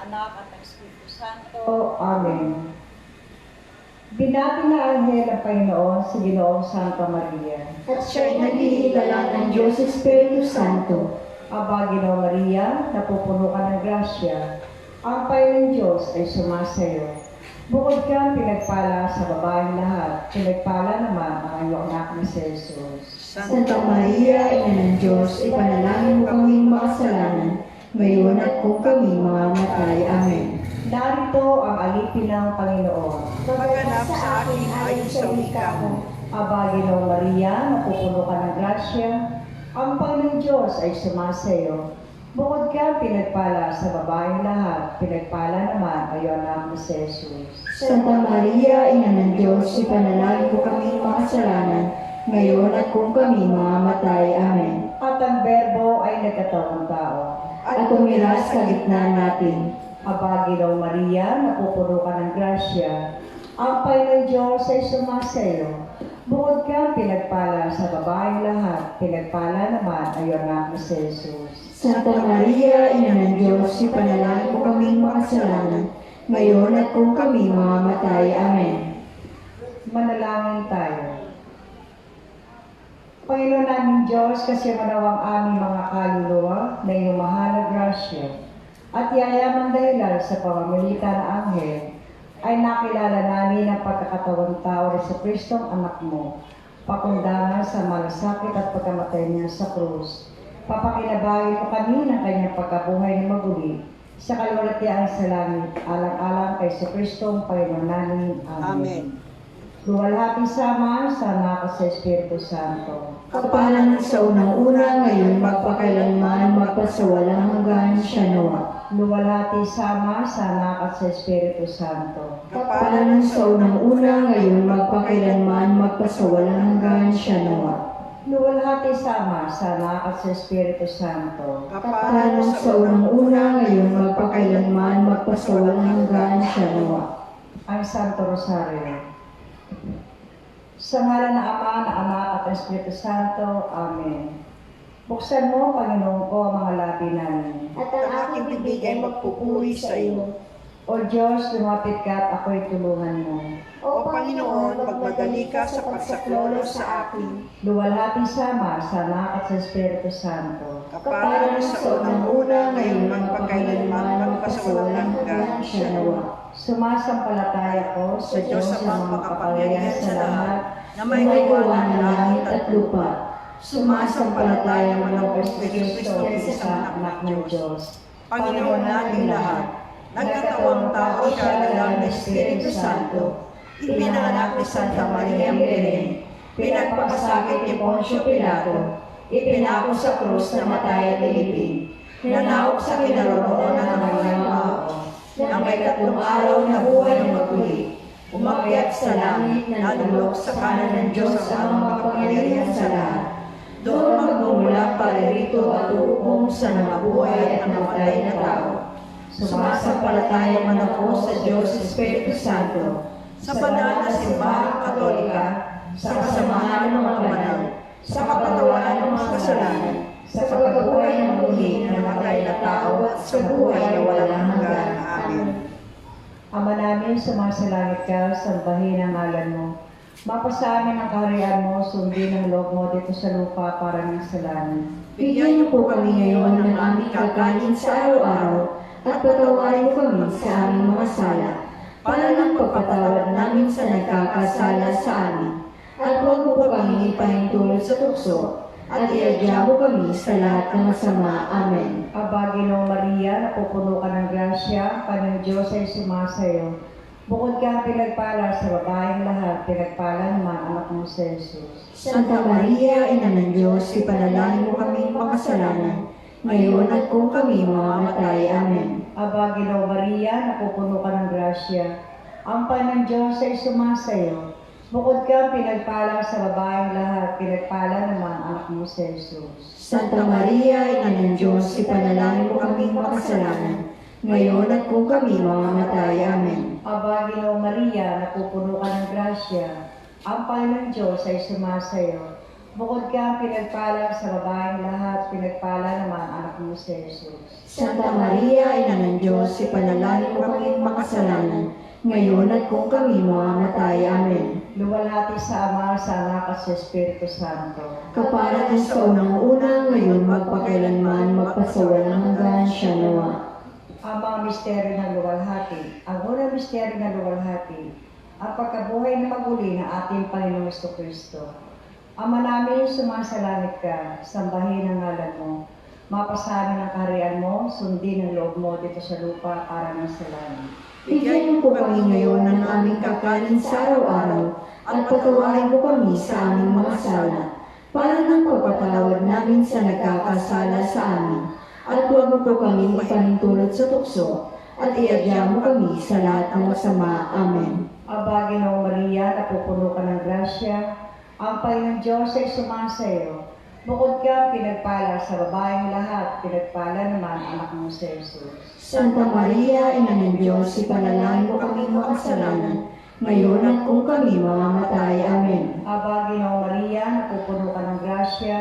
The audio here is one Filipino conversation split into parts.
Anak, at ng Espiritu Santo. Amen. Binati na anghel ang Panginoon sa Ginoong Santa Maria. At siya'y naghihilala ng Diyos Espiritu Santo. Aba, Ginoong Maria, napupuno ka ng grasya. Ang Panginoon Diyos ay sumasayo. Bukod kang pinagpala sa babaeng lahat, pinagpala naman ang iyong anak na si Jesus. Santa Maria, Ina ng Diyos, ipanalangin mo kaming makasalanan, ngayon at kung kami mamamatay. Amen. Narito ang alipin ng Panginoon. Maganap sa akin ayon sa wika mo. Aba, Ginoong Maria, napupuno ka ng grasya. Ang Panginoon Diyos ay sumasayo. Bukod ka pinagpala sa babaeng lahat, pinagpala naman ang iyong anak na si Jesus. Santa Maria, Ina ng Diyos, ipanalangin mo kaming makasalanan, ngayon at kung kami mamamatay. Amen. At ang Berbo ay nagkatawang tao. At tumira sa gitna natin. Aba, Ginoong Maria, napupuno ka ng grasya. Ang Panginoon Diyos ay sumasayo. Bukod ka pinagpala sa babaeng lahat, pinagpala naman ang iyong anak na si Jesus. Santa Maria, Ina ng Diyos, ipanalangin mo kaming makasalanan, ngayon at kung kami mamamatay. Amen. Manalangin tayo. Panginoon naming Diyos, kasi manawang aming mga kaluluwa na iyong mahal na grasya at yayaman dahilan sa pamamagitan ng anghel, ay nakilala namin ang pagkakatawang tao ni sa Kristong anak mo, pakundangan sa malasakit at pagkamatay niya sa krus. Papakinabahin mo kami ng kanyang pagkabuhay na maguli sa kalwalatian sa langit, alang-alang kay sa Kristong Panginoon namin. Amen. Luwalhati sama sa anak at sa Espiritu Santo. Kapalan sa unang-una, ngayon magpakailanman, magpasawalang hanggan. Siya nawa. Luwalhati sama sa anak at sa Espiritu Santo. Kapalan sa unang-una, ngayon magpakailanman, magpasawalang hanggan. Siya nawa. Luwalhati sama sa anak at sa Espiritu Santo. Kapalan sa unang-una, ngayon magpakailanman, magpasawalang hanggan. Siya nawa. Ang Santo Rosario. Sa ngalan ng Ama, ng Anak at ng Espiritu Santo. Amen. Buksan mo, Panginoon ko, ang mga labi namin. At ang aking bibig ay magpupuri sa iyo. O Diyos, lumapit ka at ako'y tulungan mo. O Panginoon, magmadali ka sa pagsaklolo sa akin. Luwalhati sama sa anak at sa Espiritu Santo. Kapalan sa unang-una, ngayon magpakailanman, magpasawalang hanggan. Siya nawa. Sumasampalataya ko sa Diyos na makapangyarihan sa lahat, Na may gawa ng langit at lupa. sumasampalataya mo ng Kristo isang anak ng Diyos. Panginoon nating lahat, nagkatawang tao siya dalang ng Espiritu Santo, ipinanganak ni Santa Maria Belen, pinagpakasakit ni Poncio Pilato, ipinako sa krus na matay at ilibing, nanawag sa kinaroroonan ng mga tao, na may 3 araw na buhay ng maguli, umakyat sa langit na nalulok sa kanan ng Diyos ang mga makapangyarihan sa lahat. Doon magmumula paririto at uukom sa nabubuhay at namatay na tao. Sumasampalataya man ako sa Diyos Espiritu Santo, sa banal na simbahang katolika, sa kasamahan ng mga banal, sa kapatawaran ng mga kasalanan, sa pagkabuhay ng muli na namatay na tao at sa buhay na walang hanggan. Amen. Ama namin, sumasalangit ka, sambahin ang ngalan mo. Mapasa amin ang kaharian mo, sundin ang loob mo dito sa lupa para ng sa langit. Bigyan niyo po kami ngayon ng aming kakanin sa araw-araw, at patawarin mo kami sa aming mga sala, para ng pagpatawad namin sa nagkakasala sa amin. At huwag mo po kami ipahintulot sa tukso, at iadya mo kami sa lahat ng masama. Amen. Aba, Ginoong Maria, napupuno ka ng grasya, Panginoon Diyos ay sumasayo. Bukod ka pinagpala sa babaeng lahat, pinagpala naman anak mo si Jesus. Santa Maria, Ina ng Diyos, ipanalangin mo kaming makasalanan, ngayon at kung kami mamamatay. Amen. Aba, Ginoong Maria, napupuno ka ng grasya, ang Panginoon Diyos ay sumasayo. Bukod ka pinagpala sa babaeng lahat, pinagpala naman anak mo si Jesus. Santa Maria, Ina ng Diyos, ipanalangin mo kaming makasalanan, ngayon at kung kami mamamatay. Amen. Aba, Ginoong Maria, napupuno ka ng grasya, ang Panginoon Diyos ay sumasayo. Bukod ka pinagpala sa babaeng lahat, pinagpala naman ang anak mo si Jesus. Santa Maria, Ina ng Diyos, ipanalangin mo kaming makasalanan, ngayon at kung kami mamamatay. Amen. Luwalhati sa Ama, sa Anak at sa Espiritu Santo. Kapara sa unang-una, ngayon magpakailanman, magpasawalang hanggan siya nawa. Ang mga misteryo ng luwalhati. Ang unang misteryo ng luwalhati, ang pagkabuhay na maguli ng ating Panginoong Kristo. Ama namin, sumasalangit ka, sambahin ang ngalan mo. Mapasamin ang kaharian mo, sundin ang loob mo dito sa lupa para ng sa langit. Bigyan mo po kami ngayon ng aming kakanin sa araw-araw, at patawarin mo kami sa aming mga sala, para ng pagpatawad namin sa nagkakasala sa amin. At huwag mo po kami ipahintulot sa tukso, at iadya mo kami sa lahat ng masama. Amen. Aba, Ginoong Maria, napupuno ka ng grasya, ang Panginoong Diyos ay sumasa iyo. Bukod ka pinagpala sa babaeng lahat, pinagpala naman ang anak mo si Jesus. Santa Maria, Ina ng Diyos, ipanalangin mo kaming makasalanan, ngayon at kung kami mamamatay. Amen. Aba, Ginoong Maria, napupuno ka ng grasya,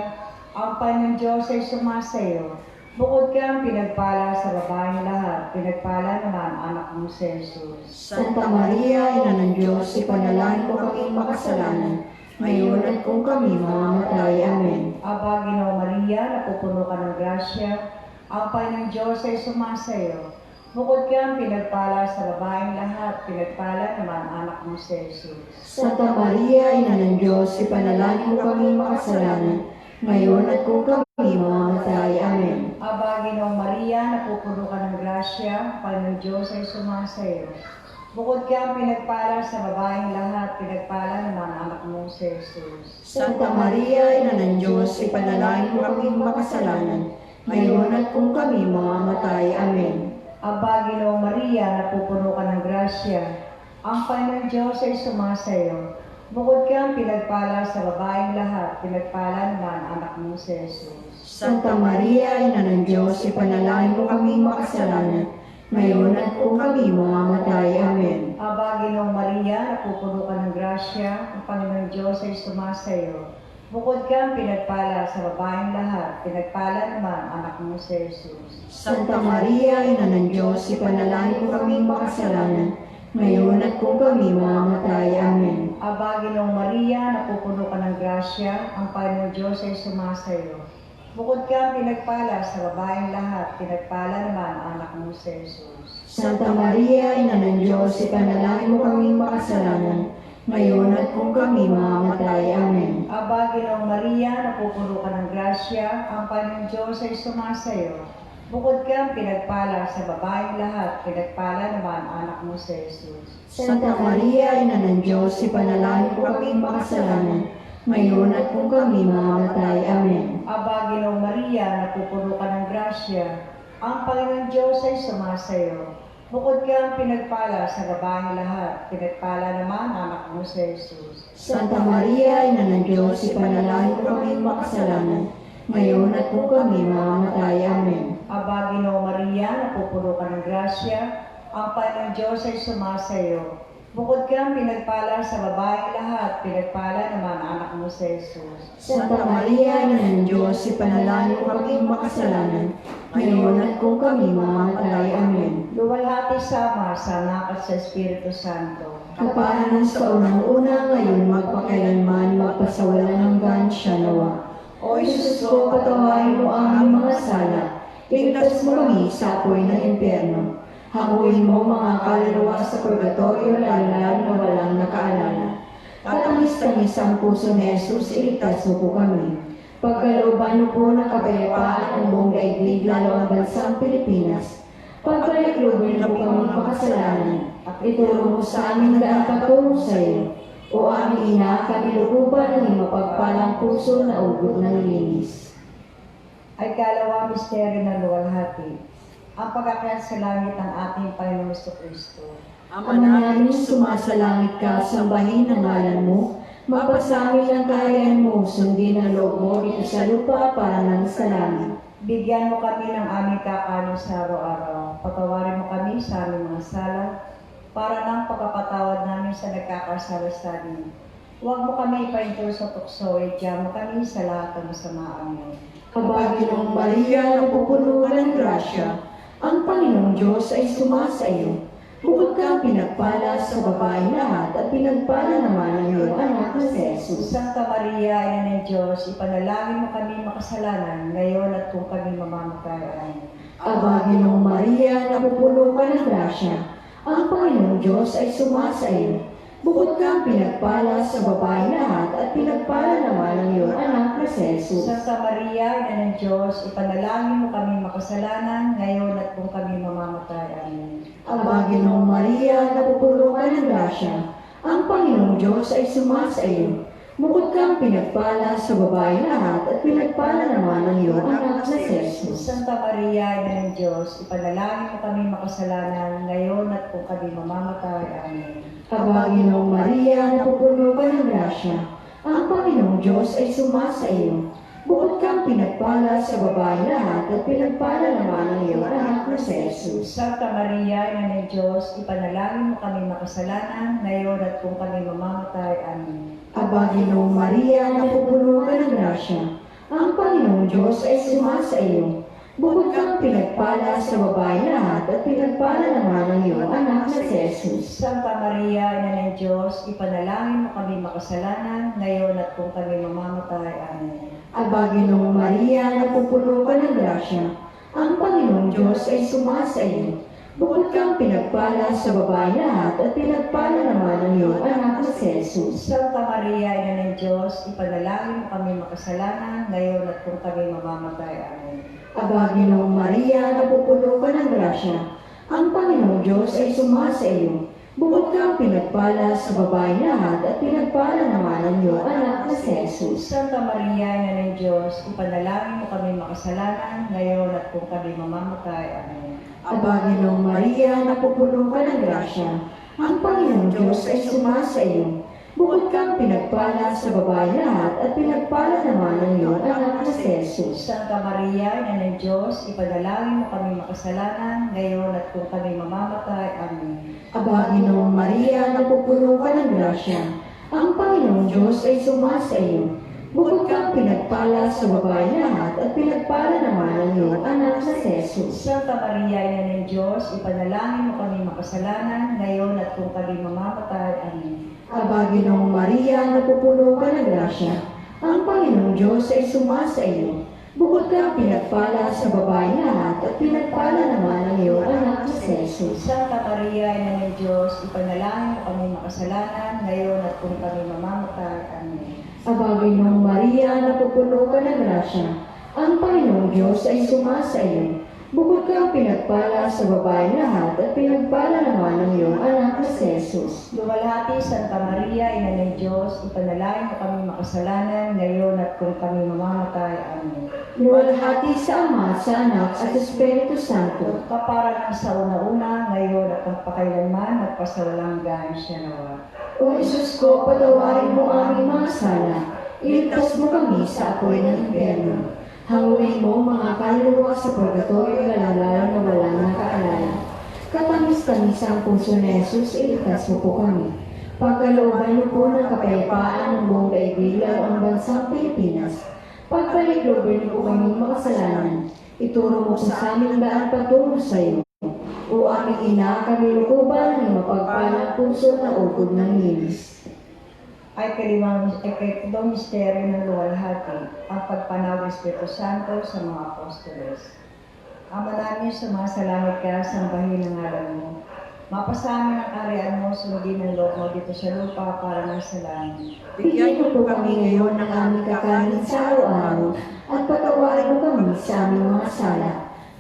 ang Panginoong Diyos ay sumasa iyo. Bukod ka pinagpala sa babaeng lahat, pinagpala naman ang anak mo si Jesus. Santa Maria, Ina ng Diyos, ipanalangin mo kaming makasalanan, ngayon at kung kami mamamatay. Amen. Aba, Ginoong Maria, napupuno ka ng grasya, ang Panginoong Diyos ay sumasa iyo. Bukod ka pinagpala sa babaeng lahat, pinagpala naman ang anak mo si Jesus. Santa Maria, Ina ng Diyos, ipanalangin mo kaming makasalanan, ngayon at kung kami mamamatay. Amen. Aba, Ginoong Maria, napupuno ka ng grasya, ang Panginoong Diyos ay sumasa iyo. Bukod ka pinagpala sa babaeng lahat, pinagpala naman ang anak mo si Jesus. Santa Maria, Ina ng Diyos, ipanalangin mo kaming makasalanan, ngayon at kung kami mamamatay. Amen. Aba, Ginoong Maria, napupuno ka ng grasya, ang Panginoong Diyos ay sumasa iyo. Bukod ka pinagpala sa babaeng lahat, pinagpala naman ang anak mo si Jesus. Santa Maria, Ina ng Diyos, ipanalangin mo kaming makasalanan, ngayon at kung kami mamamatay. Amen. Aba, Ginoong Maria, napupuno ka ng grasya, ang Panginoong Diyos ay sumasa iyo. Bukod ka pinagpala sa babaeng lahat, pinagpala naman ang anak mo si Jesus. Santa Maria, Ina ng Diyos, ipanalangin mo kaming makasalanan, ngayon at kung kami mamamatay. Amen. Aba, Ginoong Maria, napupuno ka ng grasya, ang Panginoong Diyos ay sumasa iyo. Bukod ka pinagpala sa babaeng lahat, pinagpala naman ang anak mo si Jesus. Santa Maria, Ina ng Diyos, ipanalangin mo kaming makasalanan, ngayon at kung kami mamamatay. Amen. Aba, Ginoong Maria, napupuno ka ng grasya, ang Panginoong Diyos ay sumasa iyo. Bukod ka pinagpala sa babaeng lahat, pinagpala naman ang anak mo si Jesus. Santa Maria, Ina ng Diyos, ipanalangin mo kaming makasalanan, ngayon at kung kami mamamatay. Amen. Aba, Ginoong Maria, napupuno ka ng grasya, ang Panginoong Diyos ay sumasa iyo. Bukod ka pinagpala sa babaeng lahat, pinagpala naman ang anak mo si Jesus. Santa Maria, Ina ng Diyos, ipanalangin mo kaming makasalanan, ngayon at kung kami mamamatay. Amen. Aba, Ginoong Maria, napupuno ka ng grasya, ang Panginoong Diyos ay sumasa iyo. Bukod ka pinagpala sa babaeng lahat, pinagpala naman ang anak mo si Jesus. Santa Maria, Ina ng Diyos, ipanalangin mo kaming makasalanan, ngayon at kung kami mamamatay. Amen. Luwalhati sa Ama, sa Anak at sa Espiritu Santo. Kapara sa unang-una, ngayon magpakailanman, magpasawalang hanggan siya nawa. O Jesus ko, patawarin mo ang aming mga sala, ligtas mo kami sa apoy ng impyerno. Hanguin mo mga kaluluwa sa purgatorio, lalo na walang nakaalala. At tamis-tamis ang puso ni Jesus, iligtas mo po kami. Pagkalooban niyo po ng kapayapaan ang buong daigdig, lalo ang bansang Pilipinas. Pagkaliklubin niyo po kami makasalanan, at ituro mo sa amin daan patungo sa iyo. O aming ina, kami lukuban ng mapagpalang puso na ugot ng linis. Ay kalawang misteryo ng luwalhati, ang pag-akyat sa langit ng ating Panginoong Kristo. Ama namin, sumasalangit ka, sambahin ang ngalan mo, mapasamin ang kaharian mo, sundin ang loob mo dito sa lupa para nang sa langit. Bigyan mo kami ng aming kakanin sa araw-araw. Patawarin mo kami sa aming mga sala, para ng pagpapatawad namin sa nagkakasala sa amin. Huwag mo kami ipahinto sa tukso, idya mo kami sa lahat ng masama. Amen. Aba, Ginoong Maria, napupuno ka ng grasya, ang Panginoong Diyos ay sumasa iyo. Bukod kang pinagpala sa babaeng lahat at pinagpala naman ang iyong anak na si Jesus. Santa Maria, Ina ng Diyos, ipanalangin mo kami makasalanan, ngayon at kung kami mamamatay. Amen. Aba, Ginoong Maria, napupuno ka ng grasya, ang Panginoong Diyos ay sumasa iyo. Bukod kang pinagpala sa babaeng lahat at pinagpala naman ang iyong anak na si Jesus. Santa Maria, Ina ng Diyos, ipanalangin mo kami makasalanan, ngayon at kung kami mamamatay. Amen. Aba, Ginoong Maria, napupuno ka ng grasya, ang Panginoong Diyos ay sumasa iyo. Bukod kang pinagpala sa babaeng lahat at pinagpala naman ang iyong anak na si Jesus. Santa Maria, Ina ng Diyos, ipanalangin mo kami makasalanan, ngayon at kung kami mamamatay. Amen. Aba, Ginoong Maria, napupuno ka ng grasya, ang Panginoong Diyos ay sumasa iyo. Bukod kang pinagpala sa babaeng lahat at pinagpala naman ang iyong anak na si Jesus. Santa Maria, Ina ng Diyos, ipanalangin mo kami makasalanan, ngayon at kung kami mamamatay. Amen. Aba, Ginoong Maria, napupuno ka ng grasya, ang Panginoong Diyos ay sumasa iyo. Bukod kang pinagpala sa babaeng lahat at pinagpala naman ang iyong anak na si Jesus. Santa Maria, Ina ng Diyos, ipanalangin mo kami makasalanan, ngayon at kung kami mamamatay. Amen. Aba, Ginoong Maria, napupuno ka ng grasya, ang Panginoong Diyos ay sumasa iyo. Bukod kang pinagpala sa babaeng lahat at pinagpala naman ang iyong anak na si Jesus. Santa Maria, Ina ng Diyos, ipanalangin mo kami makasalanan, ngayon at kung kami mamamatay. Amen. Aba, Ginoong Maria, napupuno ka ng grasya, ang Panginoong Diyos ay sumasa iyo. Bukod kang pinagpala sa babaeng lahat at pinagpala naman ang iyong anak na si Jesus. Santa Maria, Ina ng Diyos, ipanalangin mo kami makasalanan, ngayon at kung kami mamamatay. Amen. Aba, Ginoong Maria, napupuno ka ng grasya, ang Panginoong Diyos ay sumasa iyo. Bukod kang pinagpala sa babaeng lahat at pinagpala naman ang iyong anak na si Jesus. Santa Maria, Ina ng Diyos, ipanalangin mo kami makasalanan, ngayon at kung kami mamamatay. Amen. Aba, Ginoong Maria, napupuno ka ng grasya, ang Panginoong Diyos ay sumasa iyo. Bukod kang pinagpala sa babaeng lahat at pinagpala naman ang iyong anak na si Jesus. Santa Maria, Ina ng Diyos, ipanalangin mo kami makasalanan, ngayon at kung kami mamamatay. Amen. Aba, Ginoong Maria, napupuno ka ng grasya, ang Panginoong Diyos ay sumasa iyo. Bukod kang pinagpala sa babaeng lahat at pinagpala naman ang iyong anak na si Jesus. Santa Maria, Ina ng Diyos, ipanalangin mo kami makasalanan, ngayon at kung kami mamamatay. Amen. Aba, Ginoong Maria, napupuno ka ng grasya, ang Panginoong Diyos ay sumasa iyo. Bukod kang pinagpala sa babaeng lahat at pinagpala naman ang iyong anak na si Jesus. Luwalhati, Santa Maria, Ina ng Diyos, ipanalangin mo kami makasalanan, ngayon at kung kami mamamatay. Amen. Luwalhati sa Ama, sa Anak, at Espiritu Santo. Kapara ng sa una-una, ngayon at magpakailanman, magpasawalang hanggan siya nawa. O Jesus ko, patawarin mo aming mga sala, iligtas mo kami sa apoy ng impyerno. Hanguin mo mga kaluluwa sa purgatorio, lalala na walang nakaalala. Katamis-tamis ang puso ni Jesus, iligtas mo po kami. Pagkalooban niyo po ng kapayapaan ng buong daigdig, lalo ang bansang Pilipinas. Pagpaligloban niyo po kaming makasalanan. Ituro mo sa aming daan patungo sa iyo. O aming ina, kami lukuban ng mapagpalang puso na ukod ng linis. Ay kalimang misteryo ng luwalhati, ang pagpanaw ng Espiritu Santo sa mga apostoles. Ama namin, sumasalangit ka, sambahin ang ngalan mo. Mapasamin ang kaharian mo, sundin ang loob mo dito sa lupa para ng sa langit. Bigyan niyo po kami ngayon ng aming kakanin sa araw-araw at patawarin mo kami sa aming mga sala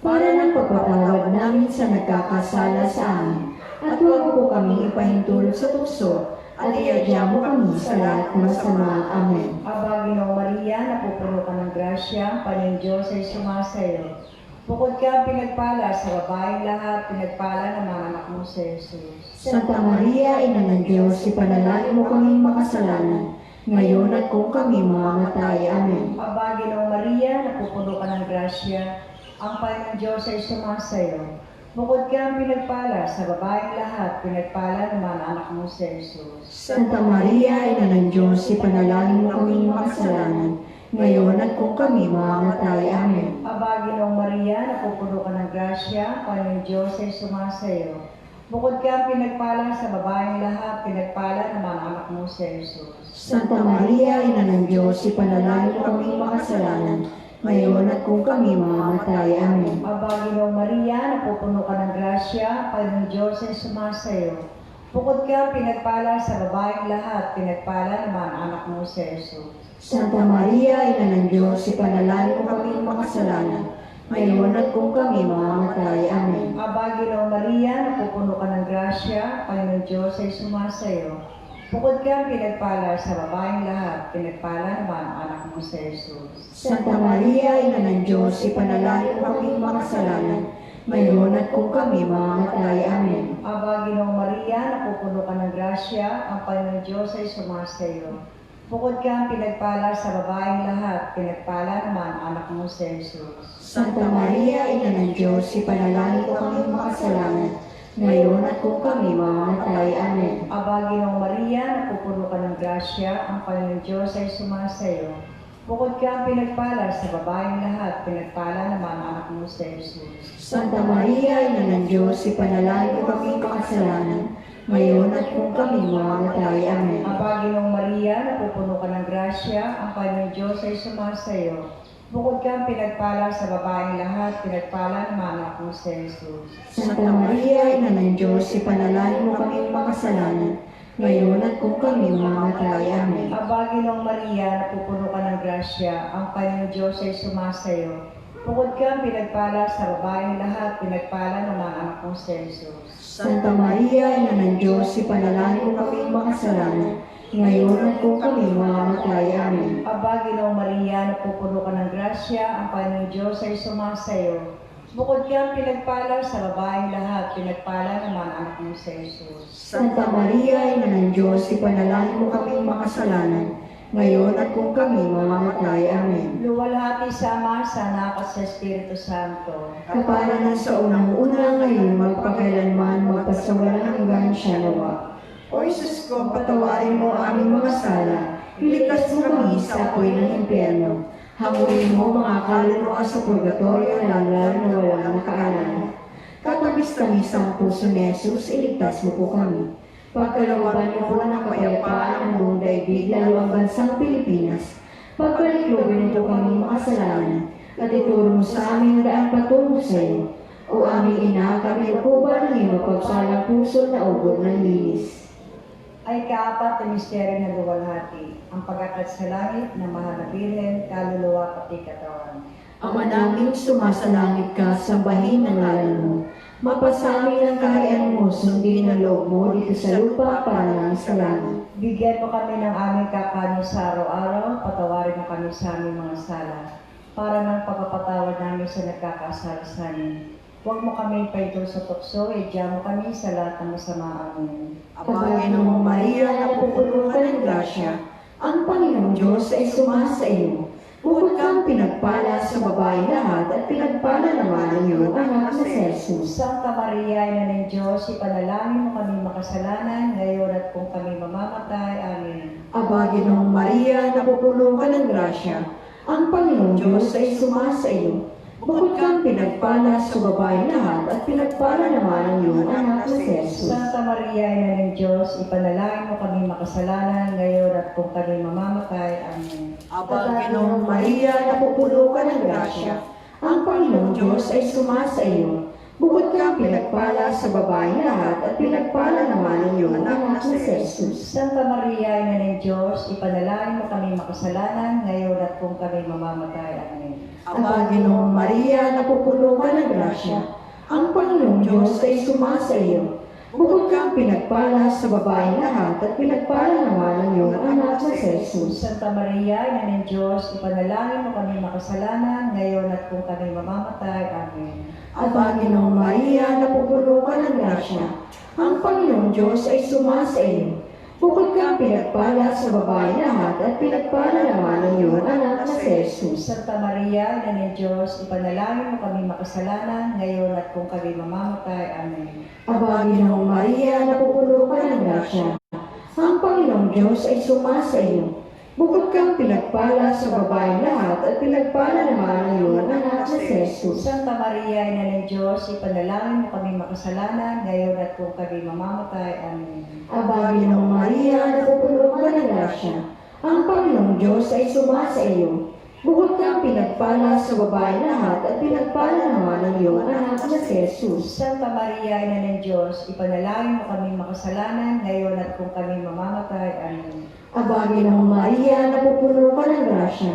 para ng pagpatawad namin sa nagkakasala sa amin. At huwag mo po kami ipahintulot sa tukso at iadya mo kami sa lahat ng masama. Amen. Aba, Ginoong Maria, napupuno ka ng grasya, ang Panginoong Diyos ay sumasayo. Bukod ka pinagpala sa babaeng lahat, pinagpala ng mga anak mo sa Jesus. Santa Maria, Ina ng Diyos, ipanalangin mo kaming makasalanan, ngayon at kung kami mamamatay. Amen. Aba, Ginoong Maria, napupuno ka ng grasya, ang Panginoong Diyos ay sumasayo. Bukod kang pinagpala sa babaeng lahat, pinagpala naman ang anak mo si Jesus. Santa Maria, Ina ng Diyos, ipanalangin mo kaming makasalanan, ngayon at kung kami mamamatay. Amen. Aba, Ginoong Maria, napupuno ka ng grasya, Panginoong Diyos ay sumasayo. Bukod kang pinagpala sa babaeng lahat, pinagpala naman ang anak mo si Jesus. Santa Maria, Ina ng Diyos, ipanalangin mo kaming makasalanan, ngayon at kung kami mamamatay. Amen. Aba, Ginoong Maria, napupuno ka ng grasya, Panginoong Diyos ay sumasayo. Bukod kang pinagpala sa babaeng lahat, pinagpala naman ang anak mo si Jesus. Santa Maria, Ina ng Diyos, ipanalangin mo kaming makasalanan, ngayon at kung kami mamamatay. Amen. Aba, Ginoong Maria, napupuno ka ng grasya, Panginoong Diyos ay sumasayo. Bukod kang pinagpala sa babaeng lahat, pinagpala naman ang anak mo si Jesus. Santa Maria, Ina ng Diyos, ipanalangin mo kaming makasalanan, ngayon at kung kami mamamatay. Amen. Aba, Ginoong Maria, napupuno ka ng grasya, ang Panginoong Diyos ay sumasayo. Bukod kang pinagpala sa babaeng lahat, pinagpala naman ang anak mo si Jesus. Santa Maria, Ina ng Diyos, ipanalangin mo kaming makasalanan, ngayon at kung kami mamamatay. Amen. Aba, Ginoong Maria, napupuno ka ng grasya, ang Panginoong Diyos ay sumasayo. Bukod kang pinagpala sa babaeng lahat, pinagpala naman ang anak mo si Jesus. Santa Maria, Ina ng Diyos, ipanalangin mo kaming makasalanan, ngayon at kung kami mamamatay. Amen. Aba, Ginoong Maria, napupuno ka ng grasya, ang Panginoong Diyos ay sumasayo. Bukod kang pinagpala sa babaeng lahat, pinagpala naman ang anak mo si Jesus. Santa Maria, Ina ng Diyos, ipanalangin mo kaming makasalanan, ngayon at kung kami mamamatay. Amen. Aba, Ginoong Maria, napupuno ka ng grasya, ang Panginoong Diyos ay sumasayo. Bukod kang pinagpala sa babaeng lahat, pinagpala naman ang anak mo si Jesus. Santa Maria, Ina ng Diyos, ipanalangin mo kaming makasalanan, ngayon at kung kami mamamatay. Amen. Aba, Ginoong Maria, napupuno ka ng grasya, ang Panginoong Diyos ay sumasayo. Bukod kang pinagpala sa babaeng lahat, pinagpala naman ang anak mo si Jesus. Santa Maria, Ina ng Diyos, ipanalangin mo kaming makasalanan, ngayon at kung kami mamamatay. Amen. Luwalhati sa Ama, sa Anak at sa Espiritu Santo. Kapara na sa unang-una, ngayon magpakailanman, magpasawalang hanggan siya nawa. O Jesus ko, patawarin mo ang aming mga sala, Iligtas mo kami sa apoy ng impyerno. Hanguin mo mga kaluluwa sa purgatorio, lalo na walang nakaalala. Katabis-tamis ang puso ni Jesus, iligtas mo po kami. Pagkalooban niyo po ng kapayapaan ang buong daigdig, lalo ang bansang Pilipinas. Pagkaliklubin niyo po kami makasalanan, at ituro mo sa amin ang daan patungo sa iyo. O aming ina, kami po ba ng iyong mapagpalang puso na ubod ng linis? Ay kaapat na misteryo ng luwalhati, ang pag-akyat sa langit ng mahal na Birhen, kaluluwa pati katawan. Ama naming sumasalangit ka, sambahin ang ngalan mo. Mapasamin ang kaharian mo, sundin ang loob mo dito sa lupa para lang sa langit. Bigyan mo kami ng aming kakanin sa araw-araw, patawarin mo kami sa aming mga sala, para ng pagpapatawad namin sa nagkakasala sa amin. Huwag mo kami paito sa tukso, idya mo kami sa lahat ng masama. Amen. Aba, Ginoong Maria, napupuno ka ng grasya, Ang Panginoong Diyos ay sumasa iyo. Bukod kang pinagpala sa babae lahat at pinagpala naman ang iyong anak na si Jesus. Santa Maria, Ina ng Diyos, ipanalangin mo kami makasalanan, ngayon at kung kami mamamatay. Amen. Aba, Ginoong Maria, napupuno ka ng grasya. Ang Panginoong Diyos ay sumasa iyo. Bukod kang pinagpala sa babae lahat at pinagpala naman ang iyong anak na si Jesus. Santa Maria, Ina ng Diyos, ipanalangin mo kami makasalanan, ngayon at kung kami mamamatay. Amen. Aba, Ginoong Maria, napupuno ka ng grasya. Ang Panginoong Diyos ay sumasa iyo. Bukod kang pinagpala sa babae lahat at pinagpala naman ang iyong anak na si Jesus. Santa Maria, Ina ng Diyos, ipanalangin mo kami makasalanan, ngayon at kung kami mamamatay. Amen. Aba, Ginoong Maria, napupuno ka ng grasya. Ang Panginoong Diyos ay sumasa iyo. Bukod kang pinagpala sa babae lahat at pinagpala naman ang iyong anak na si Jesus. Santa Maria, Ina ng Diyos, ipanalangin mo kami makasalanan, ngayon at kung kami mamamatay. Amen. Aba, Ginoong Maria, napupuno ka ng grasya. Ang Panginoong Diyos ay sumasa iyo. Bukod kang pinagpala sa babae lahat at pinagpala naman ang iyong anak na si Jesus. Santa Maria, Ina ng Diyos, ipanalangin mo kami makasalanan, ngayon at kung kami mamamatay. Amen. Aba, Ginoong Maria, napupuno ka ng grasya. Ang Panginoong Diyos ay sumasa iyo. Bukod kang pinagpala sa babae lahat at pinagpala naman ang iyong anak na si Jesus. Santa Maria, Ina ng Diyos, ipanalangin mo kami makasalanan, ngayon at kung kami mamamatay. Amen. Aba, Ginoong Maria, napupuno ka ng grasya. Ang Panginoong Diyos ay sumasa iyo. Bukod kang pinagpala sa babae lahat at pinagpala naman ang iyong anak na si Jesus. Santa Maria, Ina ng Diyos, ipanalangin mo kami makasalanan, ngayon at kung kami mamamatay. Amen. Aba, Ginoong Maria, napupuno ka ng grasya.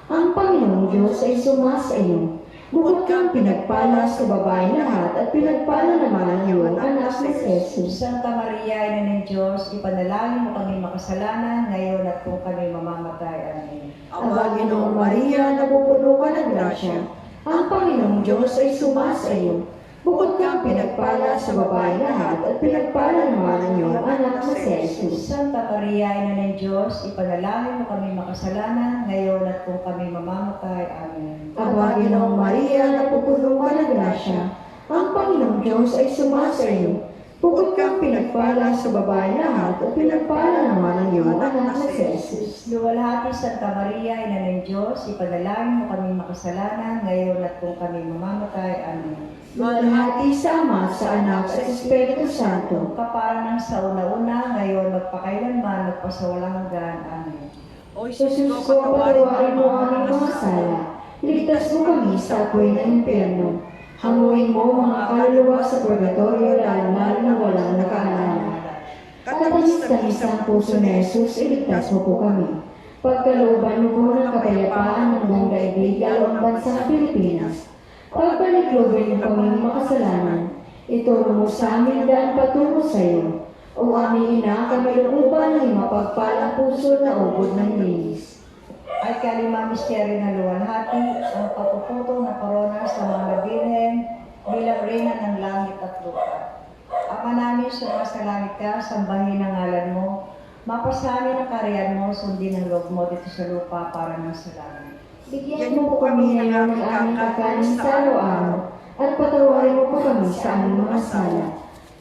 Ang Panginoong Diyos ay sumasa iyo. Bukod kang pinagpala sa babae lahat at pinagpala naman ang iyong anak na si Jesus. Santa Maria, Ina ng Diyos, ipanalangin mo kami makasalanan, ngayon at kung kami mamamatay. Amen. Aba, Ginoong Maria, napupuno ka ng grasya. Ang Panginoong Diyos ay sumasa iyo. Bukod kang pinagpala sa babae lahat at pinagpala naman ang iyong anak na si Jesus. Santa Maria, Ina ng Diyos, ipanalangin mo kami makasalanan, ngayon at kung kami mamamatay. Amen. Aba, Ginoong Maria, napupuno ka ng grasya. Ang Panginoong Diyos ay sumasa iyo. Bukod kang pinagpala sa babae lahat at pinagpala naman ang iyong anak na si Jesus. Luwalhati Santa Maria, Ina ng Diyos, ipanalangin mo kami makasalanan, ngayon at kung kami mamamatay. Amen. Luwalhati sa Ama, sa Anak, sa Espiritu Santo. Kaparang ng sa una-una, ngayon magpakailanman, magpasawalang hanggan. Amen. O Jesus ko, patawarin mo ang aming mga sala. Ligtas mo kami sa apoy ng impyerno. Hanguin mo mga kaluluwa sa purgatorio, lalo na walang nakaalala. Katamis-tamis ang puso ni Jesus, iligtas mo po kami. Pagkalooban mo po ng kapayapaan ng buong daigdig, lalo ang bansang Pilipinas. Pagbalikloban mo kami makasalanan. Ituro mo sa amin daan patungo sa iyo. O aming ina, kami looban ng mapagpalang puso na ubod ng linis. Ay kalima misteryo na luwalhati, ang pagpuputo na korona sa mga birhen bilang reyna ng langit at lupa. Ama namin, sumasalangit ka, sambahin ang ngalan mo. Mapasamin ang kariyan mo, sundin ang loob mo dito sa lupa para ng sa langit. Bigyan mo po kami ngayon ng aming kakanin sa araw-araw at patawarin mo po kami sa aming mga sala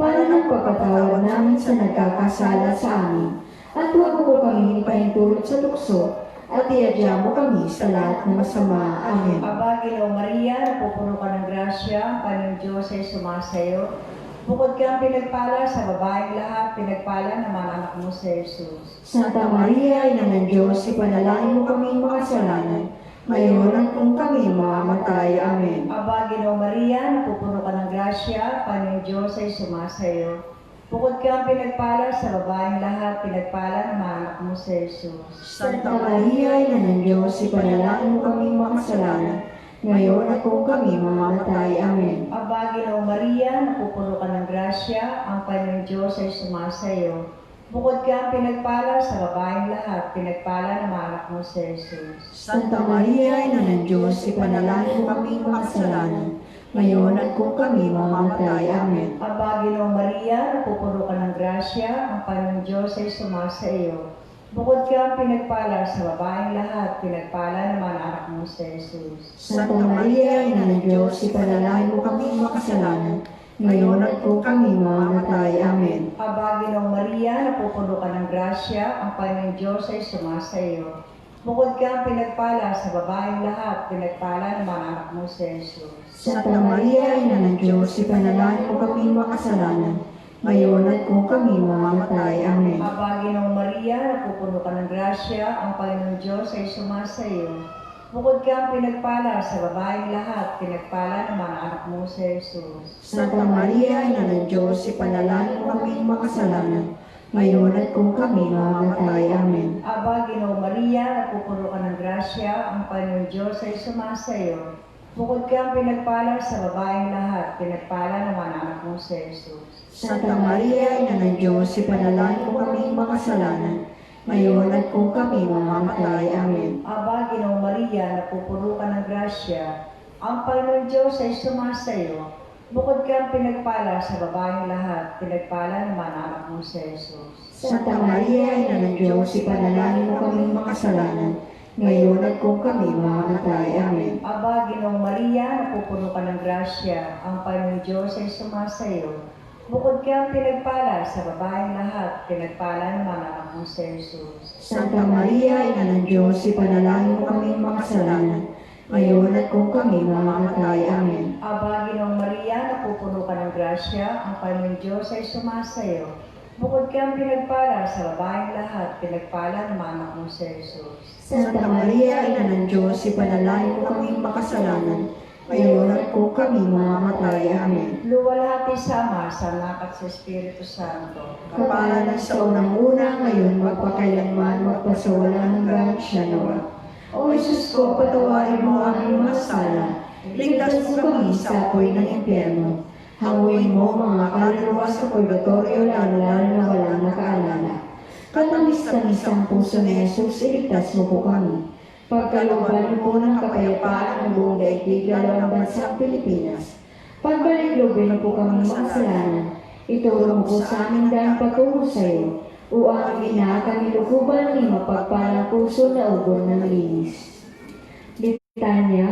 para ng pagpatawad namin sa nagkakasala sa amin. At huwag mo po kami ipahintulot sa tukso at iadya mo kami sa lahat ng masama. Amen. Aba, Ginoong Maria, napupuno ka ng grasya, ang Panginoong Diyos ay sumasayo. Bukod kang pinagpala sa babaeng lahat, pinagpala naman anak mo si Jesus. Santa Maria, Ina ng Diyos, ipanalangin mo kami makasalanan, ngayon at kung kami mamamatay. Amen. Aba, Ginoong Maria, napupuno ka ng grasya, Panginoong Diyos ay sumasayo. Bukod kang pinagpala sa babaeng lahat, pinagpala naman anak mo si Jesus. Santa Maria, Ina ng Diyos, ipanalangin mo kami makasalanan, ngayon at kung kami mamamatay. Amen. Aba, Ginoong Maria, napupuno ka ng grasya, ang Panginoong Diyos ay sumasayo. Bukod kang pinagpala sa babaeng lahat, pinagpala naman anak mo si Jesus. Santa Maria, Ina ng Diyos, ipanalangin mo kami makasalanan, ngayon at kung kami mamamatay. Amen. Aba, Ginoong Maria, napupuno ka ng grasya, ang Panginoong Diyos ay sumasa iyo. Bukod kang pinagpala sa babaeng lahat, pinagpala naman anak mo si Jesus. Santa Maria, Ina ng Diyos, ipanalangin mo kami makasalanan, ngayon at kung kami mamamatay. Amen. Aba, Ginoong Maria, napupuno ka ng grasya, ang Panginoong Diyos ay sumasa iyo. Bukod kang pinagpala sa babaeng lahat, pinagpala naman anak mo si Jesus. Santa Maria, Ina ng Diyos, ipanalangin mo kami makasalanan, ngayon at kung kami mamamatay. Amen. Aba, Ginoong Maria, napupuno ka ng grasya, ang Panginoong Diyos ay sumasa iyo. Bukod kang pinagpala sa babaeng lahat, pinagpala naman anak mo si Jesus. Santa Maria, Ina ng Diyos, ipanalangin mo kami makasalanan, ngayon at kung kami mamamatay. Amen. Aba, Ginoong Maria, napupuno ka ng grasya, ang Panginoong Diyos ay sumasa iyo. Bukod kang pinagpala sa babaeng lahat, pinagpala naman anak mo si Jesus. Santa Maria, Ina ng Diyos, ipanalangin mo kami makasalanan, ngayon at kung kami mamamatay. Amen. Aba, Ginoong Maria, napupuno ka ng grasya, ang Panginoong Diyos ay sumasa iyo. Bukod kang pinagpala sa babaeng lahat, pinagpala naman ang anak mo si Jesus. Santa Maria, Ina ng Diyos, ipanalangin mo kaming makasalanan, ngayon at kung kami mamamatay. Amen. Aba, Ginoong Maria, napupuno ka ng grasya, ang Panginoong Diyos ay sumasayo. Bukod kang pinagpala sa babaeng lahat, pinagpala naman ang anak mo si Jesus. Santa Maria, Ina ng Diyos, ipanalangin mo kaming makasalanan, ngayon at kung kami mamamatay. Amen. Aba, Ginoong Maria, napupuno ka ng grasya, ang Panginoong Diyos ay sumasayo. Bukod kang pinagpala sa babaeng lahat, pinagpala naman ang anak mo si Jesus. Santa Maria, Ina ng Diyos, ipanalangin mo kaming makasalanan, ngayon at kung kami mamamatay. Amen. Luwalhati sa Ama, sa Anak at sa Espiritu Santo. Kapalan sa unang-una, ngayon magpakailanman, magpasawalan hanggang siya nawa. O Jesus ko, patawarin mo ang aming mga sala, ligtas mo kami sa apoy ng impyerno. Hanguin mo mga kaluluwa sa purgatorio, lalo na walang nakaalala. Katamis-tamis ang puso ni Jesus, iligtas mo po kami. Pagkalooban niyo po ng kapayapaan ng buong daigdig, lalo ang bansang Pilipinas. Pagbalik-lobin niyo po kami makasalanan. Itulong po sa amin dahil patungo sa iyo. O ang ina kami lukuban ni mapagpalang puso na ugon ng linis. Litanya,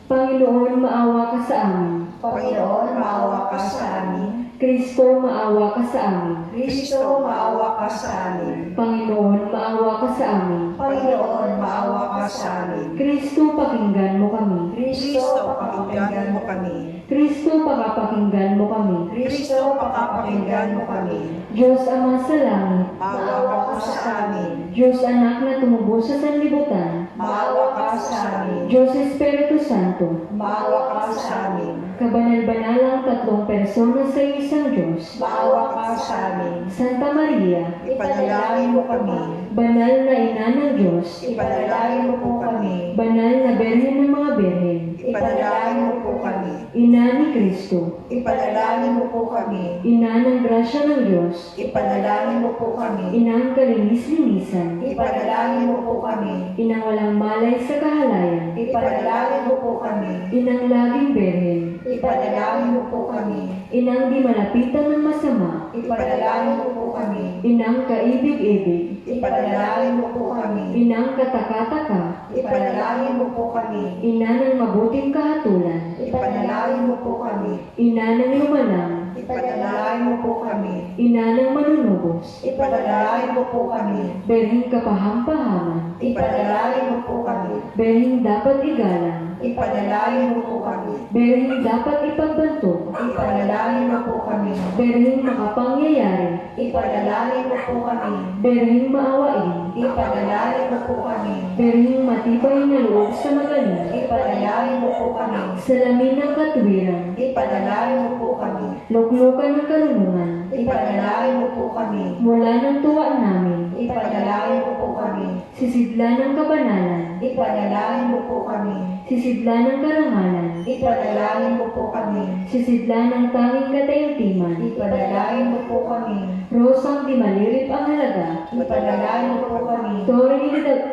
Panginoon, maawa ka sa amin. Panginoon, maawa ka sa amin. Kristo, maawa ka sa amin. Kristo, maawa ka sa amin. Panginoon, maawa ka sa amin. Panginoon, maawa ka sa amin. Kristo, pakinggan mo kami. Kristo, pakapakinggan mo kami. Kristo, pakapakinggan mo kami. Kristo, pakapakinggan mo kami. Diyos Ama sa langit, Maawa ka sa amin. Diyos Anak na tumubo sa sanlibutan, Maawa ka sa amin. Diyos Espiritu Santo, Maawa ka sa amin. kabanal-banalang tatlong persona sa isang Diyos, Maawa ka sa amin. Santa Maria, Ipanalangin mo kami. banal na ina ng Diyos, Ipanalangin mo po kami. banal na Berhen ng mga Berhen, Ipanalangin mo po kami. ina ni Kristo, Ipanalangin mo po kami. ina ng grasya ng Diyos, Ipanalangin mo po kami. inang kalinis-linisan, Ipanalangin mo po kami. inang walang malay sa kahalayan, Ipanalangin mo po kami. inang laging Berhen, Ipanalangin mo po kami. inang di malapitan ng masama, Ipanalangin mo po kami. inang kaibig-ibig, Ipanalangin mo po kami. inang katakataka, Ipanalangin mo po kami. ina ng mabuting kahatulan, Ipanalangin mo po kami. ina ng lumalang, Ipanalangin mo po kami. ina ng manunubos, Ipanalangin mo po kami. berhing kapaham-pahaman, Ipanalangin mo po kami. berhing dapat igalang, Ipanalangin mo po kami. berhing dapat ipagbanto, Ipanalangin mo po kami. berhing makapangyayari, Ipanalangin mo po kami. berhing maawain, Ipanalangin mo po kami. berhing matibay na loob sa magaling, Ipanalangin mo po kami. salamin ng katwiran, Ipanalangin mo po kami. luklukan ng karunungan, Ipanalangin mo po kami. mula ng tuwa namin, Ipanalangin mo po kami. sisidla ng kabanalan, Ipanalangin mo po kami. sisidla ng karangalan, Ipanalangin mo po kami. sisidla ng tanging kataimtiman, Ipanalangin mo po kami. rosang di malirip ang halaga, Ipanalangin mo po kami. toring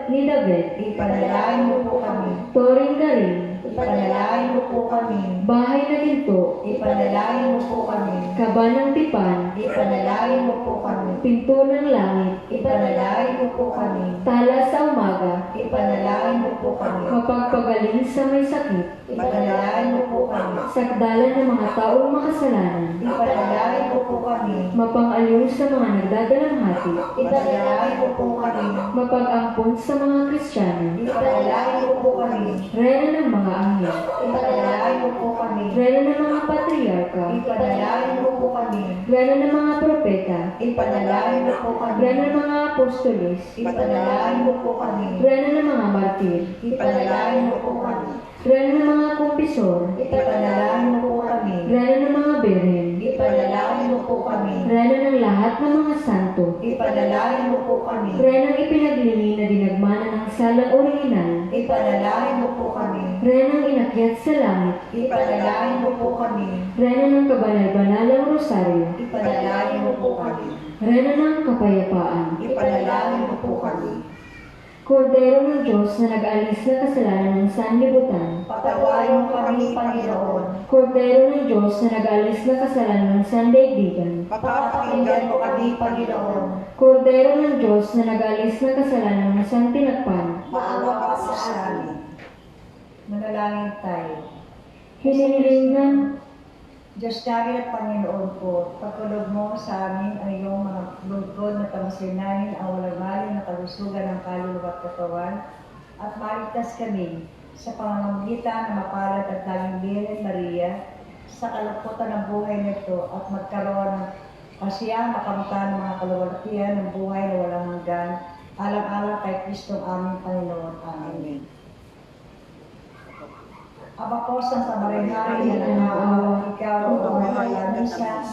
ni David, Ipanalangin mo po kami. toring galing, Ipanalangin mo po kami. bahay na ginto, Ipanalangin mo po kami. kaba ng tipan, Ipanalangin mo po kami. pinto ng langit, Ipanalangin mo po kami. tala sa umaga, Ipanalangin mo po kami. mapagpagaling sa may sakit, Ipanalangin mo po kami. sakdalan ng mga taong makasalanan, Ipanalangin mo po kami. mapang-aliw sa mga nagdadalamhati, Ipanalangin mo po kami. mapag-ampon sa mga Kristiyano, Ipanalangin mo po kami. reyna ng mga anghel, Ipanalangin mo po kami. reyna ng mga patriarka, Ipanalangin mo po kami. reyna ng mga propeta, Ipanalangin mo po kami. reyna ng mga apostolis, Ipanalangin mo po kami. reyna ng mga martir, Ipanalangin mo po kami. reyna ng mga kumpisor, Ipanalangin mo po kami. reyna ng mga beren, Ipanalangin mo po kami. reyna ng lahat ng mga santo, Ipanalangin mo po kami. reyna ng ipinaglingin na dinagmana ng salang orihinal, Ipanalangin mo po kami. reyna ng inakyat sa langit, Ipanalangin mo po kami. reyna ng kabanal-banalang rosaryo, Ipanalangin mo po kami. reyna ng kapayapaan, Ipanalangin mo po kami. Kordero ng Diyos na nag-alis ng kasalanan ng sanlibutan. Patawarin mo kami, Panginoon. Kordero ng Diyos na nag-alis ng kasalanan ng sandaigdigan. Pagpapakinggan mo kami, Panginoon. Kordero ng Diyos na nag-alis ng kasalanan ng santinagpan. Maawa ka po sa amin. Manalangin tayo. Hinihiling ng Diyos namin at Panginoon ko, pagkulog mo sa amin ang iyong mga lugod na tamasinanin ang walang maling na kalusugan ng kaluluwa at katawan, at maligtas kami sa pamamagitan ng mapalad at laging Birhen Maria sa kalungkutan ng buhay nito at magkaroon ng kasiyang makamtan ng mga kaluwalhatian ng buhay na walang hanggan, alang-alang kay Kristong aming Panginoon. Amen. Aba po, Santa Maria, Hari na nangawa, ikaw ang pamahalaan ng isa,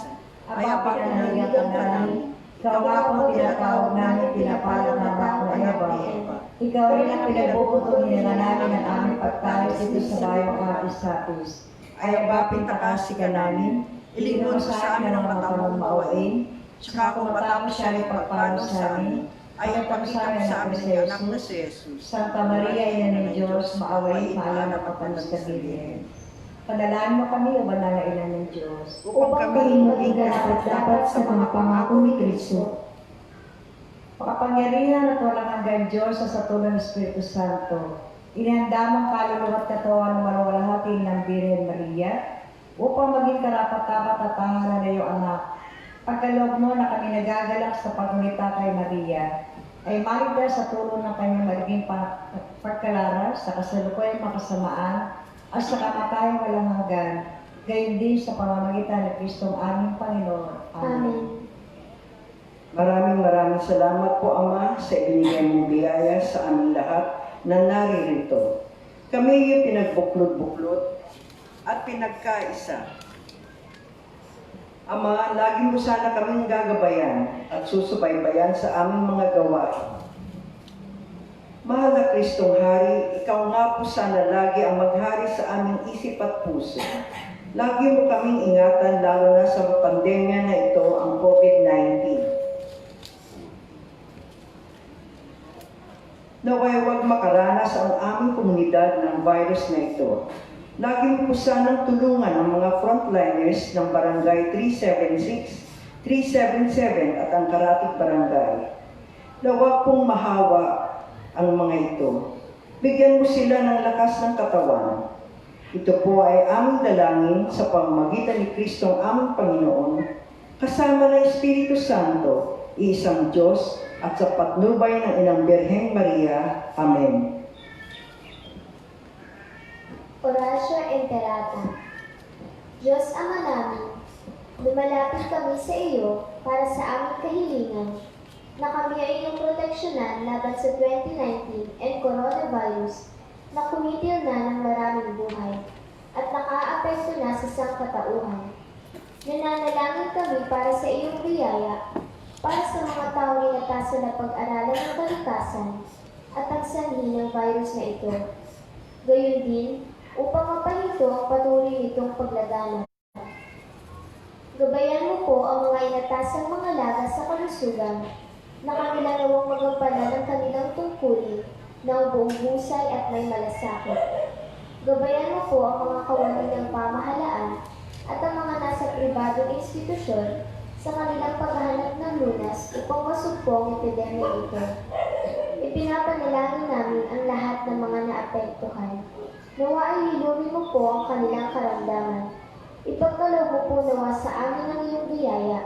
Ama, pinanaligan ka namin, ikaw nga po tinatawag namin, pinapalad na bako na Eva. Ikaw rin ang pinagbubuto nila namin ang aming pagtalis dito sa bayang Kapis-Sapis. Ay ba pintakasi ka namin, ilingon sa amin ang matamong maawain, saka kung matapos siya rin pagpano sa amin, ay ang pagkita sa amin ng anak na si Jesus. Santa Maria, Ina ng Diyos, maaway, maalam at panastabilin. Panalangin mo kami, o banal na Ina ng Diyos. Upang kami maging dapat sa mga pangako ni Kristo. Makapangyarihan at walang hanggan Diyos sa tulong ng Espiritu Santo. Inihanda mong kaluluwa at katawan ng walwalhati ng Birhen Maria upang maging karapat-dapat at tahanan na iyong anak. Pagkaloob mo na kami nagagalak sa pagunita kay Maria, ay maligtas sa tulong ng kanyang magiging pagkalaras sa kasalukuyang makasamaan at sa kamatayang walang hanggan, gayon din sa pamamagitan ng Kristong aming Panginoon. Amen. Maraming salamat po, Ama, sa ibinigay mong biyaya sa aming lahat na naririto. Kami yung pinagbuklod-buklod at pinagkaisa. Ama, lagi mo sana kaming gagabayan at susubaybayan sa aming mga gawain. Mahal na Kristong Hari, ikaw nga po sana lagi ang maghari sa aming isip at puso. Lagi mo kaming ingatan lalo na sa pandemya na ito, ang COVID-19. Naway huwag makaranas ang aming komunidad ng virus na ito. Lagi mo po sanang tulungan ang mga frontliners ng Barangay 376, 377 at ang Karatig Barangay. Na huwag pong mahawa ang mga ito. Bigyan mo sila ng lakas ng katawan. Ito po ay aming dalangin sa pamamagitan ni Kristong aming Panginoon, kasama ng Espiritu Santo, iisang Diyos, at sa patnubay ng Inang Birheng Maria. Amen. Oratio Enterata. Diyos Ama namin, lumalapit kami sa iyo para sa aming kahilingan na kami ay iyong proteksyonan laban sa 2019 and coronavirus na kumitil na ng maraming buhay at nakaapekto na sa sangkatauhan. Nananalangin kami para sa iyong biyaya, para sa mga taong inatasan na pag-aralan ng kalikasan at ang sanhi ng virus na ito. Gayon din, upang mapahinto ang patuloy nitong paglaganap. Gabayan mo po ang mga inatasang mga laga sa kalusugan na kanilang nawang magampanan ng kanilang tungkulin ng buong husay at may malasakit. Gabayan mo po ang mga kawani ng pamahalaan at ang mga nasa pribadong institusyon sa kanilang paghahanap ng lunas upang masugpo ang epidemya ito. Ipinapanalangin namin ang lahat ng mga naapektuhan. Nawa ay hilumin mo po ang kanilang karamdaman. Ipagkaloob mo po nawa sa amin ang iyong biyaya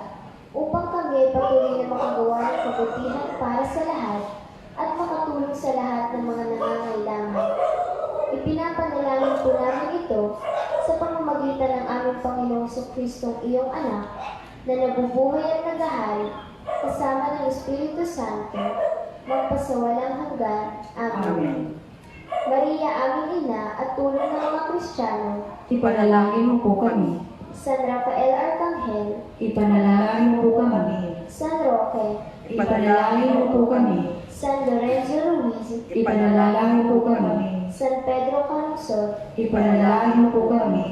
upang kami ay patuloy na makagawa ng kabutihan para sa lahat at makatulong sa lahat ng mga nangangailangan. Ipinapanalangin po namin ito sa pamamagitan ng aming Panginoong Kristong iyong anak na nabubuhay at nagahari kasama ng Espiritu Santo magpasawalang hanggan. Amen. Maria, aming ina at tulong ng mga Kristiyano, Ipanalangin mo po kami. San Rafael Arcangel, Ipanalangin mo po kami. San Roque, Ipanalangin mo po kami. San Lorenzo Ruiz, Ipanalangin po kami. San Pedro Calungsod, Ipanalangin mo po kami.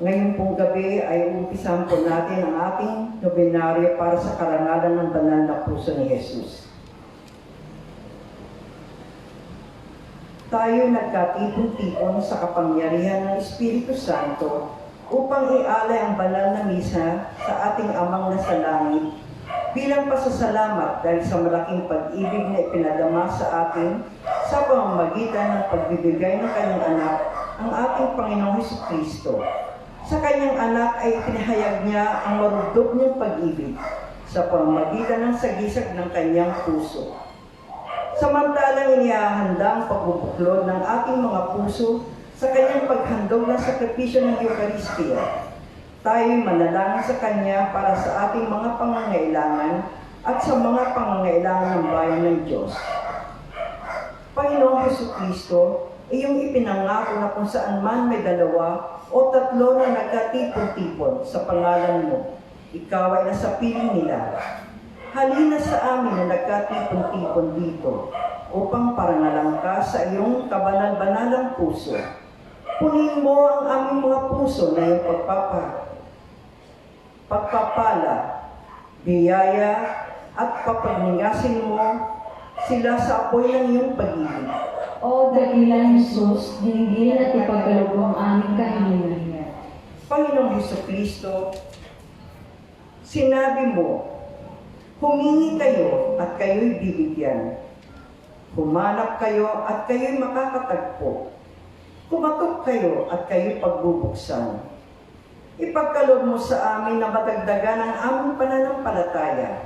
Ngayon pong gabi ay umpisahan po natin ang ating nobinaryo para sa karangalan ng banal na puso ni Jesus. Tayo nagkatipon-tipon sa kapangyarihan ng Espiritu Santo upang ialay ang banal na misa sa ating Amang nasa langit bilang pasasalamat dahil sa malaking pag-ibig na ipinadama sa atin sa pamamagitan ng pagbibigay ng kanyang anak, ang ating Panginoong Hesukristo. Sa kanyang anak ay ipinahayag niya ang marudok niyang pag-ibig sa pamamagitan ng sagisag ng kanyang puso. Samantalang inihahanda ang pagbubuklod ng ating mga puso sa kanyang paghandog ng sakripisyo ng Eucharistia, tayo'y manalangin sa Kanya para sa ating mga pangangailangan at sa mga pangangailangan ng bayan ng Diyos. Panginoong Hesukristo, iyong ipinangako na kung saan man may dalawa o tatlo na nagkatipon-tipon sa pangalan mo, ikaw ay nasa piling nila. Halina sa amin na nagkatipon-tipon dito upang parangalan ka sa iyong kabanal-banalang puso. Punin mo ang aming mga puso na iyong pagpapala, biyaya at papagningasin mo sila sa apoy ng iyong pag-ibig. O dakilang Jesus, dinggin at ipagkaloob ang aming kahilingan. Panginoong Hesukristo, sinabi mo, humingi kayo at kayo'y bibigyan. Humanap kayo at kayo'y makakatagpo. Kumatok kayo at kayo'y pagbubuksan. Ipagkaloob mo sa amin na madagdagan ang aming pananampalataya,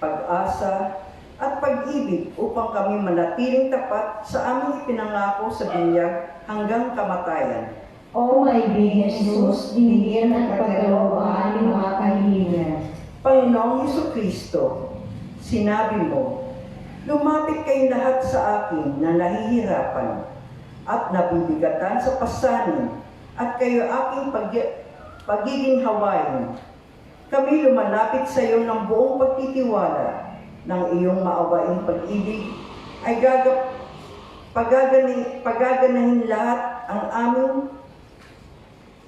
pag-asa at pag-ibig upang kami manatiling tapat sa aming ipinangako sa binyag hanggang kamatayan. O maibigin Jesus, dinggin at ipagkaloob ang aming mga kahilingan. Panginoong Hesukristo, sinabi mo, lumapit kayo lahat sa akin na nahihirapan at nabibigatan sa pasanin at kayo aking pagiging hawain. Kami lumalapit sa iyo ng buong pagtitiwala ng iyong maawaing pag-ibig ay pagaganahin lahat ang aming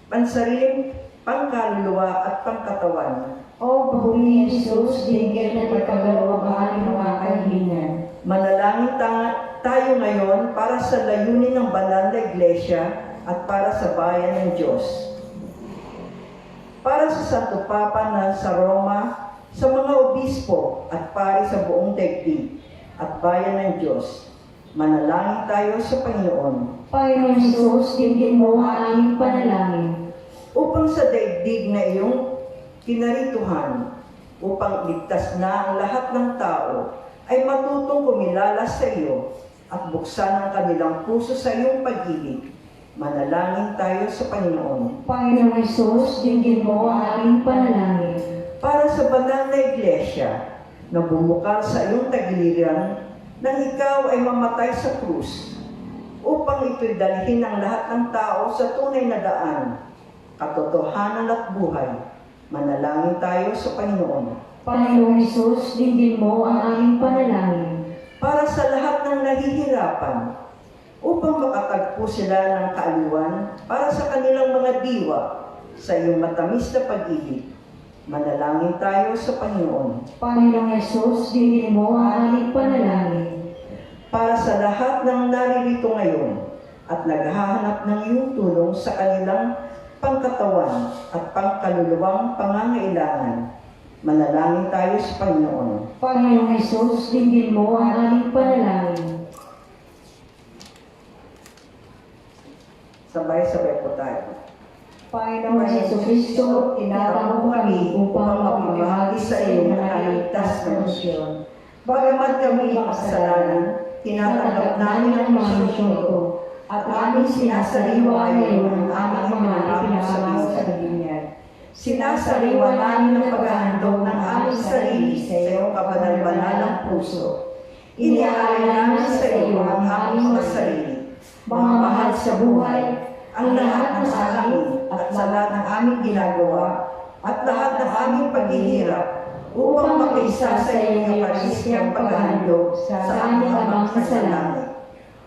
pansariling pangkaluluwa at pangkatawan. O buhungin Jesus, dinggin at ipagkaloob ang aming mga kahilingan. Manalangin tayo ngayon para sa layunin ng banal na iglesia at para sa bayan ng Diyos. Para sa Santo Papa na sa Roma, sa mga obispo at pari sa buong daigdig at bayan ng Diyos, manalangin tayo sa Panginoon. Panginoon Jesus, dinggin mo ang aming panalangin. Upang sa daigdig na iyong kinarituhan, upang ligtas na ang lahat ng tao, ay matutong kumilala sa iyo at buksan ang kanilang puso sa iyong pag-ibig. Manalangin tayo sa Panginoon. Panginoong Jesus, dinggin mo ang aming panalangin. Para sa banal na iglesia na bumukal sa iyong tagiliran nang ikaw ay mamatay sa krus upang ito'y dalhin ang lahat ng tao sa tunay na daan, katotohanan at buhay. Manalangin tayo sa Panginoon. Panginoong Jesus, dinggin mo ang aming panalangin. Para sa lahat ng nahihirapan, upang makatagpo sila ng kaaliwan para sa kanilang mga diwa sa iyong matamis na pag-ibig. Manalangin tayo sa Panginoon. Panginoong Jesus, dinggin mo ang aming panalangin. Para sa lahat ng naririto ngayon at naghahanap ng iyong tulong sa kanilang pangkatawan at pangkaluluwang pangangailangan, manalangin tayo sa Panginoon. Panginoong Jesus, dinggin mo ang aming panalangin. Sabay-sabay po tayo. Panginoong Jesucristo, tinatawag mo kami upang magbahagi sa iyo ng kaligtas na misyon. Bagamat kami makasalanan, tinatanggap namin ang mga misyon ito at aming sinasariwa ngayon ang aming mga ipinangaral sa binyag. Sinasariwa namin ang paghahandog ng aming sarili sa iyong kabanal-banalang puso. Iniaalay namin sa iyo ang aming mga sarili, mga mahal sa buhay, ang lahat ng amin at sa lahat ng aming ginagawa at lahat ng aming paghihirap upang makiisa sa iyong Eucharistiyang paghahandog sa aming Amang nasa langit,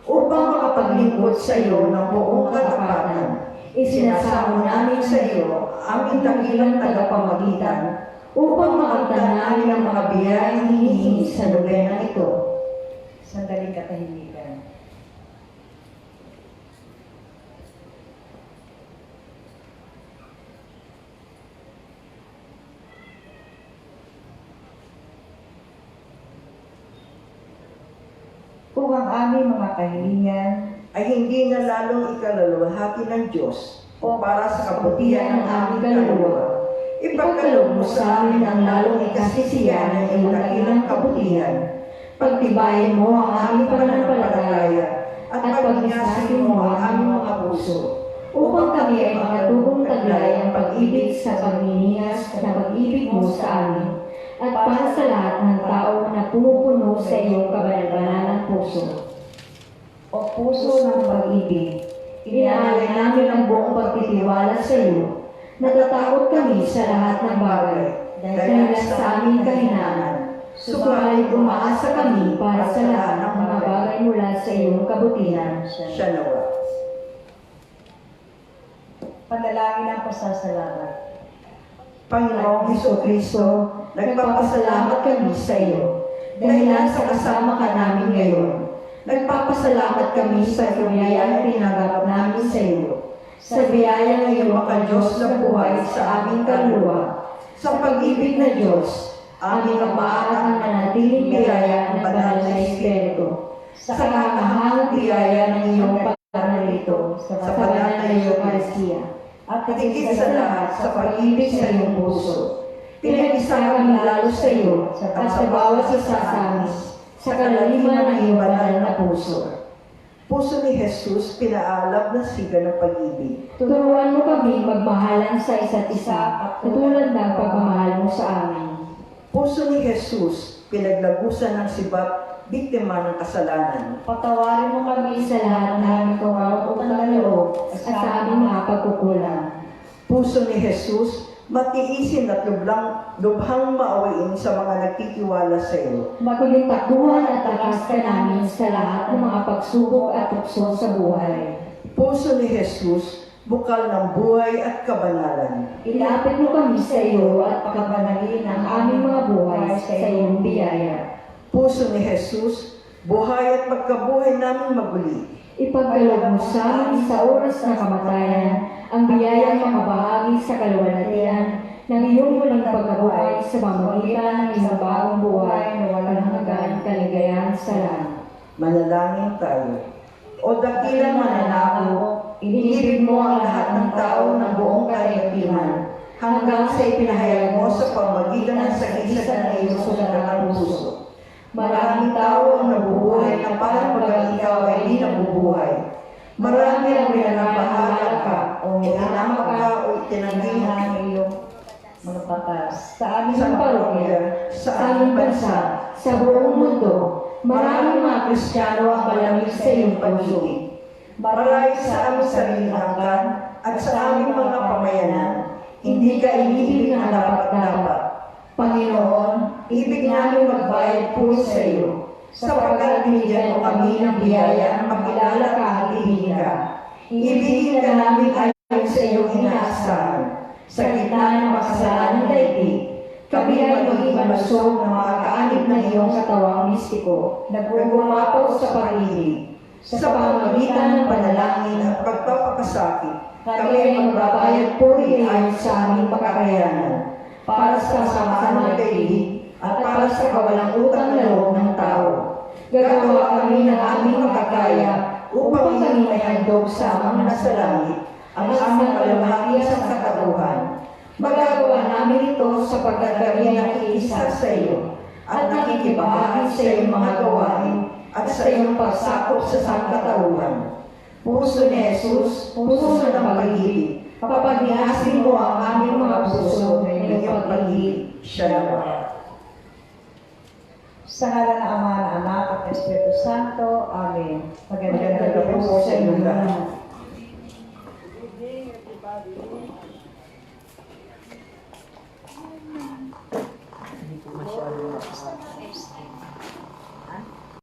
upang makapaglingkod sa iyo ng buong katapatan, Isinasamo namin sa iyo ang dakilang tagapamagitan upang makamtan namin ang mga biyayang hinihingi sa nobena ito. Sandaling katahimikan. Kung ang aming mga kahilingan ay hindi na lalong ikalaluwalhati ng Diyos o para sa kabutihan ng aming kaluluwa, ipagkaloob mo sa amin ang lalong ikasisiyan ng iyong dakilang kabutihan. Pagtibayin mo ang aming pananampalataya at pagniasin mo ang aming mga puso, Upang kami ay makatubong taglay ang pag-ibig sa pagniningas na pag-ibig mo sa amin at para sa lahat ng tao na pumupuno sa iyong kabanal-banal ng puso. o puso ng pag-ibig. Inaalay namin ang buong pagtitiwala sa iyo. Natatakot kami sa lahat ng bagay dahil sa aming kahinaan. Subalit umaasa kami para sa lahat ng mga bagay mula sa iyong kabutihan. siya nawa. Panalangin ang pasasalamat. Panginoong Hesus-Kristo, nagpapasalamat kami sa iyo dahil nasa kasama ka namin ngayon. Nagpapasalamat kami sa biyayang tinanggap namin sa iyo, sa biyaya ng iyong maka-Diyos na buhay sa aming kaluluwa, sa pag-ibig na Diyos, aming Ama at ang manatiling biyaya ng banal na Espiritu, sa kakahangang biyaya ng iyong pagkanalito, sa banal na Eucharistia, at higit sa lahat sa pag-ibig sa iyong puso. Pinag-isa kami lalo sa iyo at sa bawat isa sa amin, sa kalaliman ng iyong banal na puso. Puso ni Jesus, pinaalab na siga ng pag-ibig. Turuan mo kami magmahalan sa isa't isa katulad ng pagmamahal mo sa amin. Puso ni Jesus, pinaglagusan ng sibat, biktima ng kasalanan. Patawarin mo kami Sa lahat ng aming kawautang na loob at sa aming mga pagkukulang. Puso ni Jesus, matiisin at lubhang maawain sa mga nagtitiwala sa iyo. Maging takbuhan at takas ka namin sa lahat ng mga pagsubok at tukso sa buhay. Puso ni Jesus, bukal ng buhay at kabanalan. Ilapit mo kami sa iyo at pagkabanalin ang aming mga buhay sa iyong biyaya. Puso ni Jesus, buhay at pagkabuhay namin maguli. Ipagkaloob mo sa amin sa oras ng kamatayan ang biyayang makabahagi sa kaluwalhatian ng iyong muling pagkabuhay sa pamamagitan ng iyong bagong buhay na walang hanggan kaligayahan sa langit. Manalangin tayo. O dakilang mananako, inibig mo ang lahat ng tao ng buong kaayatiman hanggang sa ipinahayag mo sa pamamagitan ng sagisag ng iyong sulat puso. Maraming tao ang nabubuhay na parang bagang ikaw ay di nabubuhay. Marami ang pinanabahala ka, o hinama ka, o itinanggihan ng iyong mga batas. Sa aming sa parokya, sa aming bansa, Sa buong mundo, maraming mga Kristiyano ang malamig sa iyong pag-ibig. marami sa aming sariling hanggan at sa aming mga pamayanan. Hindi ka inibig ng dapat-dapat. Panginoon, ibig namin magbayad po sa iyo, sapagkat binigyan mo kami ng biyaya na makilala ka at ibigin ka. Ibigin ka namin ayon sa iyong inaasahan. Sa gitna ng makasalanan daigdig, kami ay maging malusog na makakaanib ng iyong katawang mistiko, nagbubumapaw sa pag-ibig. Sa pamamagitan ng panalangin at pagpapakasakit, kami ay magbabayad puri ayon sa aming makakayanan, para sa sama-samang daigdig at para sa kawalang utang na loob ng tao. Gagawa kami ng aming makakaya upang kami may handog sa mga nasa langit ang aming kalawahatian sa katauhan. Magagawa namin ito sapagkat kami nakiisa sa iyo at nakikibahagi sa iyong mga gawain at sa iyong pagsakop sa sangkatauhan. Puso ni Jesus, puso ng pag-ibig, papagniasin mo ang aming mga puso ng iyong pag-ibig. Siya nawa. Sa ngalan ng Ama, ng Anak, at ng Espiritu Santo. Amen. Magandang gabi po sa inyo lahat.